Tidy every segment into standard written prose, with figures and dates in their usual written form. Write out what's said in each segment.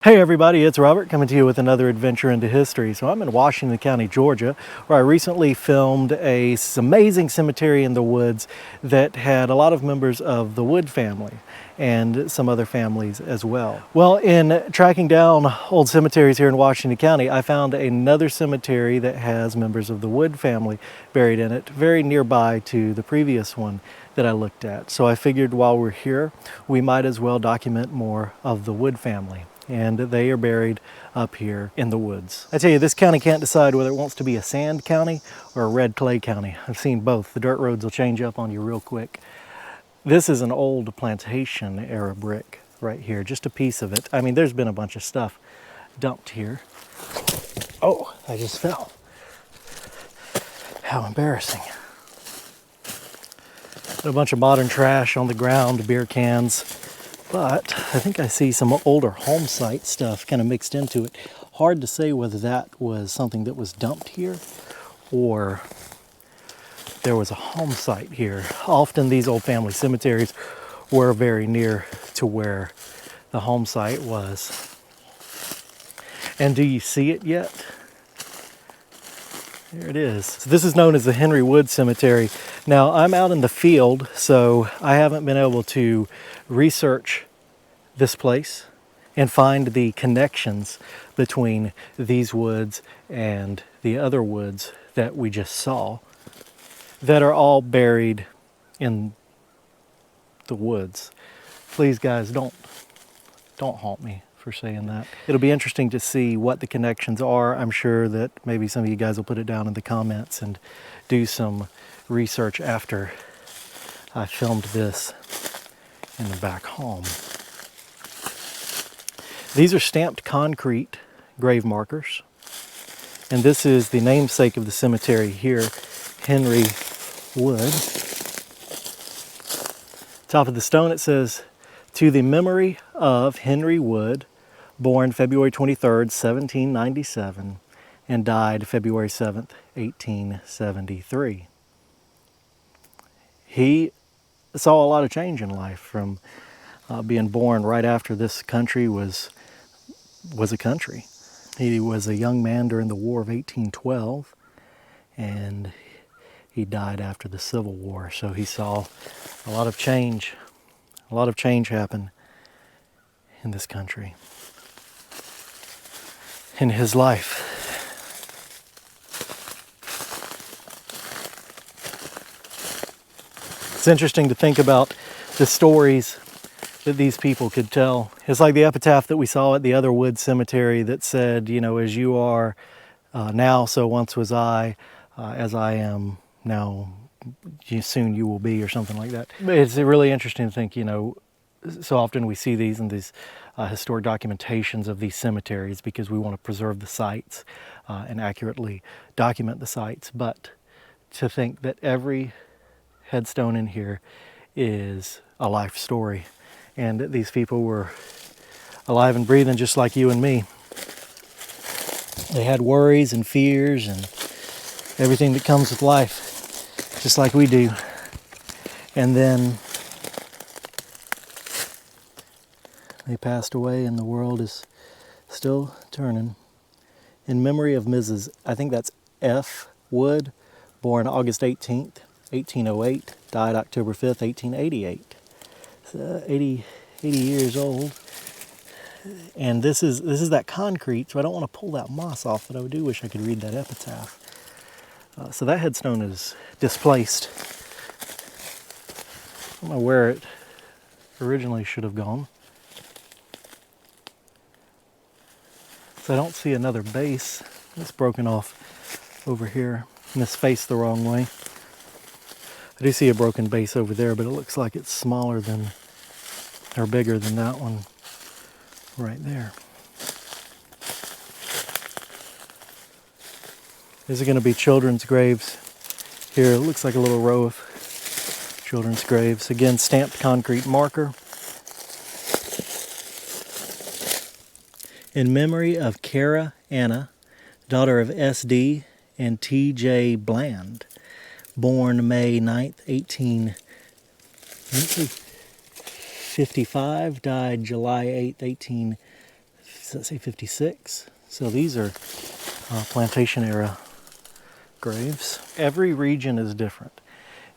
Hey everybody, it's Robert coming to you with another adventure into history. So I'm in Washington County, Georgia, where I recently filmed this amazing cemetery in the woods that had a lot of members of the Wood family and some other families as well. Well, in tracking down old cemeteries here in Washington County, I found another cemetery that has members of the Wood family buried in it, very nearby to the previous one that I looked at. So I figured while we're here, we might as well document more of the Wood family. And they are buried up here in the woods. I tell you, this county can't decide whether it wants to be a sand county or a red clay county. I've seen both. The dirt roads will change up on you real quick. This is an old plantation era brick right here, just a piece of it. I mean, there's been a bunch of stuff dumped here. Oh, I just fell. How embarrassing. A bunch of modern trash on the ground, beer cans. But I think I see some older home site stuff kind of mixed into it. Hard to say whether that was something that was dumped here or there was a home site here. Often these old family cemeteries were very near to where the home site was. And do you see it yet? There it is. So this is known as the Henry Wood Cemetery. Now I'm out in the field, so I haven't been able to research this place and find the connections between these woods and the other woods that we just saw that are all buried in the woods. Please guys, don't haunt me for saying that. It'll be interesting to see what the connections are. I'm sure that maybe some of you guys will put it down in the comments and do some research after I filmed this in the back home. These are stamped concrete grave markers, and this is the namesake of the cemetery here, Henry Wood. Top of the stone it says, "To the memory of Henry Wood, born February 23rd, 1797, and died February 7th, 1873. He saw a lot of change in life from being born right after this country was a country. He was a young man during the War of 1812, and he died after the Civil War. So he saw a lot of change happen in this country, in his life. It's interesting to think about the stories that these people could tell. It's like the epitaph that we saw at the other Wood Cemetery that said, you know, as you are now, so once was I, as I am now, soon you will be, or something like that. It's really interesting to think, you know, so often we see these in these historic documentations of these cemeteries because we want to preserve the sites and accurately document the sites. But to think that every headstone in here is a life story, and that these people were alive and breathing just like you and me. They had worries and fears and everything that comes with life, just like we do. And then they passed away, and the world is still turning. In memory of Mrs., I think that's F. Wood, born August 18th, 1808, died October 5th, 1888. 80 years old. And this is that concrete, so I don't want to pull that moss off, but I do wish I could read that epitaph. So that headstone is displaced. I don't know where it originally should have gone. So I don't see another base. It's broken off over here, and it's faced the wrong way. I do see a broken base over there, but it looks like it's smaller than, or bigger than that one right there. These are going to be children's graves here. It looks like a little row of children's graves. Again, stamped concrete marker. In memory of Kara Anna, daughter of S.D. and T.J. Bland, born May 9th, 1855, died July 8th, does that say 56? So these are plantation era graves. Every region is different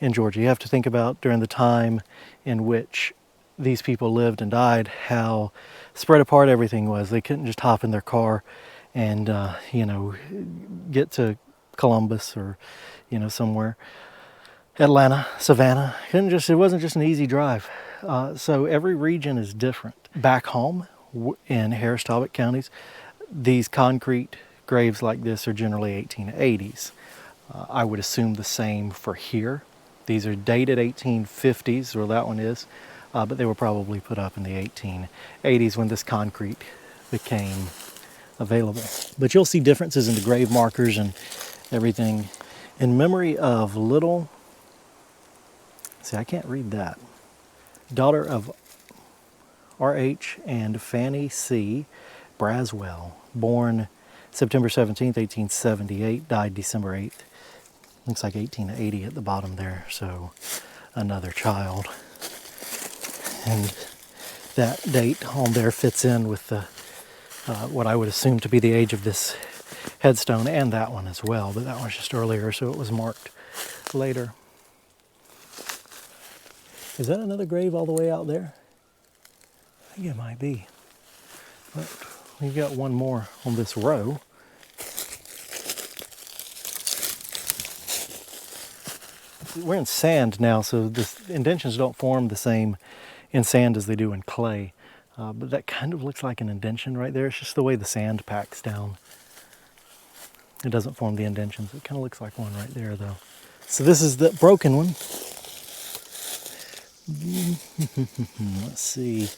in Georgia. You have to think about during the time in which these people lived and died, how spread apart everything was. They couldn't just hop in their car and, get to Columbus or, somewhere. Atlanta, Savannah. It wasn't just an easy drive. So every region is different. Back home in Harris, Talbot counties, these concrete graves like this are generally 1880s. I would assume the same for here. These are dated 1850s, or that one is, but they were probably put up in the 1880s when this concrete became available. But you'll see differences in the grave markers and everything. In memory of little, see, I can't read that, daughter of R.H. and Fanny C. Braswell, born September 17th, 1878, died December 8th. Looks like 1880 at the bottom there, so another child. And that date on there fits in with the what I would assume to be the age of this headstone, and that one as well, but that one's just earlier, so it was marked later. Is that another grave all the way out there? I think it might be. But we've got one more on this row. We're in sand now, so the indentions don't form the same in sand as they do in clay. But that kind of looks like an indention right there. It's just the way the sand packs down. It doesn't form the indentions. It kind of looks like one right there, though. So this is the broken one. Let's see.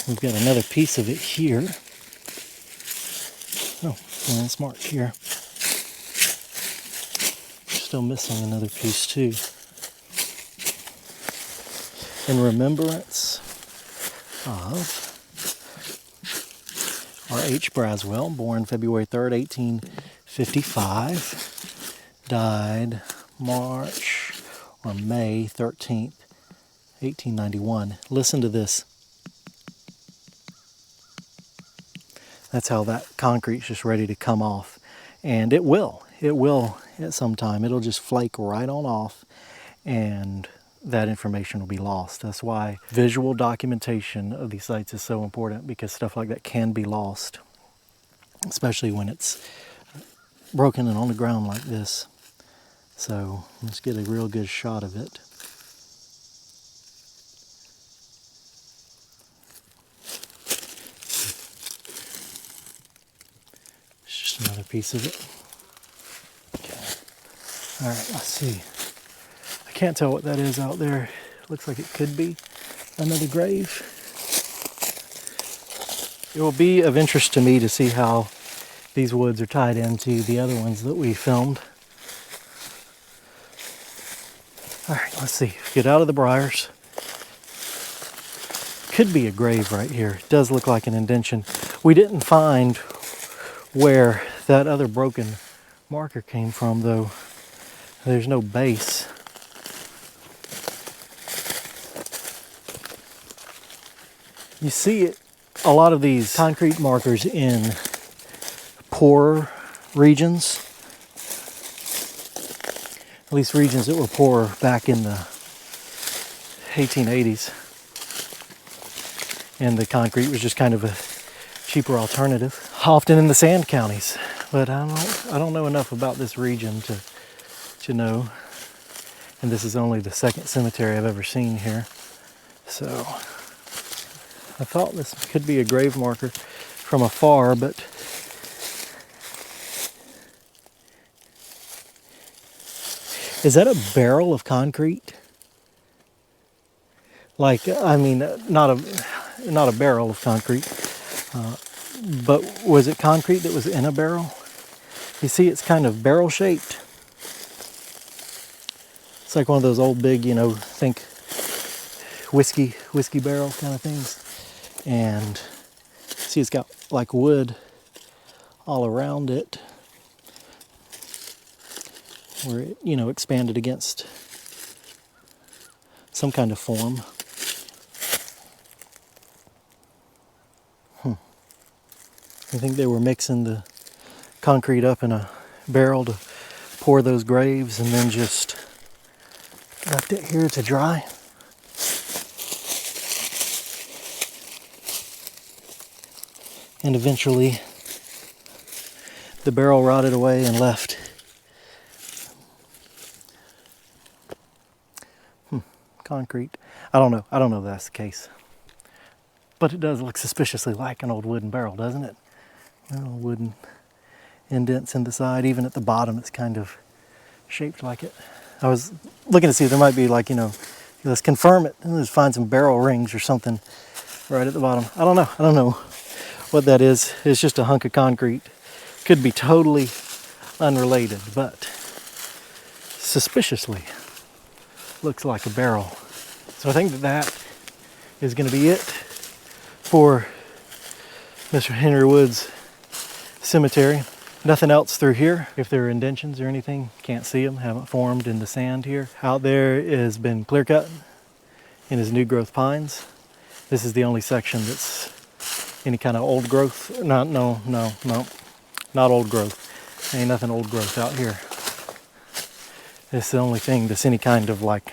We've got another piece of it here. Oh, well, it's marked here. Still missing another piece, too. In remembrance of R.H. Braswell, born February 3rd, 1855, died March or May 13th, 1891. Listen to this. That's how that concrete's just ready to come off. And it will at some time. It'll just flake right on off, and that information will be lost. That's why visual documentation of these sites is so important, because stuff like that can be lost, especially when it's broken and on the ground like this. So let's get a real good shot of it. It's just another piece of it. Okay. All right, let's see. I can't tell what that is out there. Looks like it could be another grave. It will be of interest to me to see how these woods are tied into the other ones that we filmed. All right, let's see. Get out of the briars. Could be a grave right here. It does look like an indention. We didn't find where that other broken marker came from, though. There's no base. You see it, a lot of these concrete markers in poorer regions, at least regions that were poorer back in the 1880s. And the concrete was just kind of a cheaper alternative, often in the sand counties. But I don't know enough about this region to know. And this is only the second cemetery I've ever seen here. So I thought this could be a grave marker from afar, but is that a barrel of concrete? Like, I mean, not a barrel of concrete, but was it concrete that was in a barrel? You see, it's kind of barrel shaped. It's like one of those old big, think whiskey barrel kind of things. And see, it's got like wood all around it, where it, expanded against some kind of form. I think they were mixing the concrete up in a barrel to pour those graves and then just left it here to dry. And eventually the barrel rotted away and left. Concrete. I don't know if that's the case. But it does look suspiciously like an old wooden barrel, doesn't it? Little wooden indents in the side. Even at the bottom it's kind of shaped like it. I was looking to see if there might be, like, let's confirm it. Let's find some barrel rings or something right at the bottom. I don't know what that is. It's just a hunk of concrete. Could be totally unrelated, but suspiciously looks like a barrel. So I think that is going to be it for Mr. Henry Wood's cemetery. Nothing else through here. If there are indentions or anything, can't see them, haven't formed in the sand here. Out there has been clear cut in his new growth pines. This is the only section that's any kind of old growth. Not old growth. Ain't nothing old growth out here. This is the only thing that's any kind of like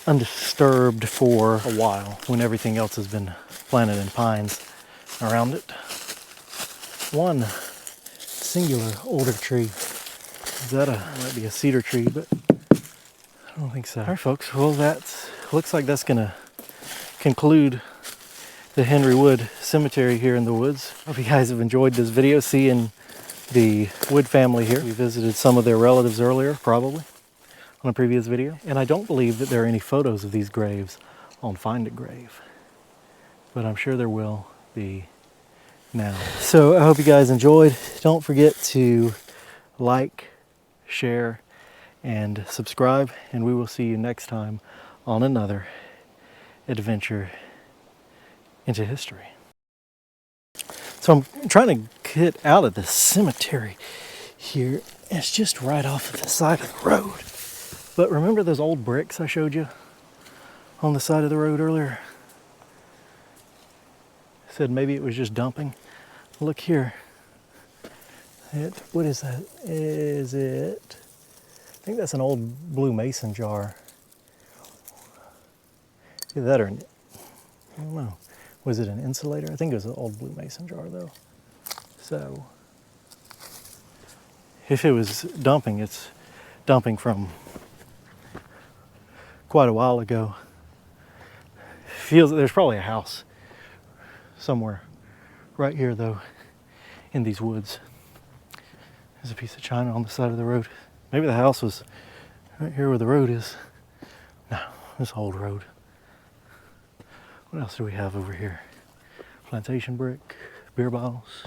undisturbed for a while, when everything else has been planted in pines around it. One singular older tree. Is that might be a cedar tree, but I don't think so. All right, folks. Well, looks like that's gonna conclude the Henry Wood Cemetery here in the woods. Hope you guys have enjoyed this video, seeing the Wood family here. We visited some of their relatives earlier, probably, on a previous video. And I don't believe that there are any photos of these graves on Find a Grave, but I'm sure there will be now. So I hope you guys enjoyed. Don't forget to like, share, and subscribe, and we will see you next time on another adventure into history. So I'm trying to get out of the cemetery here. It's just right off of the side of the road. But remember those old bricks I showed you on the side of the road earlier? I said maybe it was just dumping. Look here. What is that? I think that's an old blue mason jar. Either that or, I don't know. Was it an insulator? I think it was an old blue mason jar though. So, if it was dumping, it's dumping from quite a while ago. Feels that there's probably a house somewhere right here though, in these woods. There's a piece of china on the side of the road. Maybe the house was right here where the road is. No, this old road. What else do we have over here? Plantation brick, beer bottles.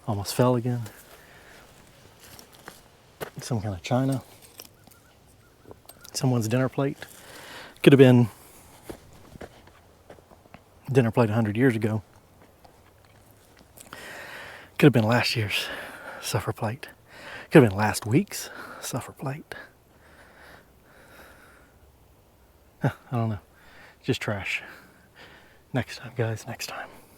Almost fell again. Some kind of china. Someone's dinner plate. Could have been dinner plate 100 years ago. Could have been last year's supper plate. Could have been last week's supper plate. I don't know. Just trash. Next time, guys, next time.